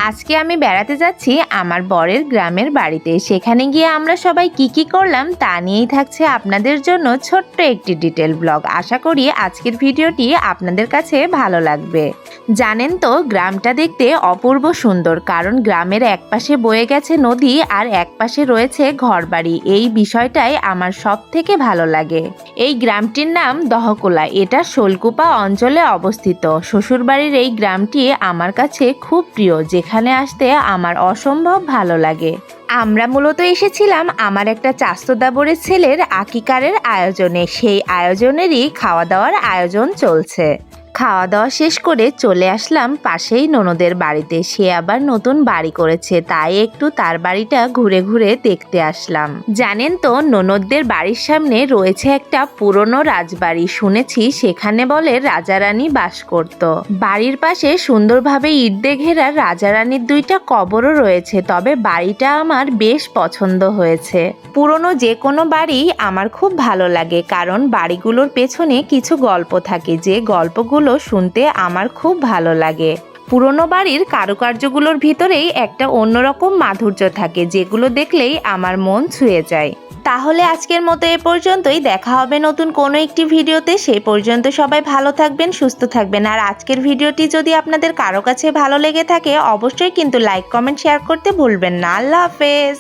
আজকে আমি বেড়াতে যাচ্ছি আমার বরের গ্রামের বাড়িতে। সেখানে গিয়ে আমরা সবাই কি করলাম তা নিয়েই থাকছে আপনাদের জন্য ছোট্ট একটি ডিটেল ব্লগ। আশা করি আজকের ভিডিওটি আপনাদের কাছে ভালো লাগবে। জানেন তো, গ্রামটা দেখতে অপূর্ব সুন্দর, কারণ গ্রামের একপাশে বয়ে গেছে নদী আর একপাশে রয়েছে ঘরবাড়ি। এই বিষয়টাই আমার সব থেকে ভালো লাগে। এই গ্রামটির নাম দহকোলা। এটা শোলকুপা অঞ্চলে অবস্থিত। শ্বশুরবাড়ির এই গ্রামটি আমার কাছে খুব প্রিয়, যেখানে আসতে আমার অসম্ভব ভালো লাগে। আমরা মূলত এসেছিলাম আমার একটা চাচাতো দেবরের ছেলের আকিকারের আয়োজনে। সেই আয়োজনেরই খাওয়া দাওয়ার আয়োজন চলছে। খাওয়া দাওয়া শেষ করে চলে আসলাম পাশেই ননদের বাড়িতে। সে আবার নতুন বাড়ি করেছে, তাই একটু তার বাড়িটা ঘুরে ঘুরে দেখতে আসলাম। জানেন তো, ননদদের বাড়ির সামনে রয়েছে একটা পুরনো রাজবাড়ি। শুনেছি সেখানে বলে রাজা রানী বাস করত। বাড়ির পাশে সুন্দরভাবে ইট দিয়ে ঘেরা রাজা রানীর দুইটা কবরও রয়েছে। তবে বাড়িটা আমার বেশ পছন্দ হয়েছে। পুরনো যে কোনো বাড়ি আমার খুব ভালো লাগে, কারণ বাড়িগুলোর পেছনে কিছু গল্প থাকে, যে গল্পগুলো শুনতে আমার খুব ভালো লাগে। পুরনো বাড়ির কারুকার্যগুলোর ভিতরেই একটা অন্যরকম মাধুর্য থাকে, যেগুলো দেখলেই আমার মন ছুঁয়ে যায়। তাহলে আজকের মতো এ পর্যন্তই। দেখা হবে নতুন কোনো একটি ভিডিওতে। সেই পর্যন্ত সবাই ভালো থাকবেন, সুস্থ থাকবেন। আর আজকের ভিডিওটি যদি আপনাদের কারো কাছে ভালো লেগে থাকে, অবশ্যই কিন্তু লাইক, কমেন্ট, শেয়ার করতে ভুলবেন না। আল্লাহ হাফেজ।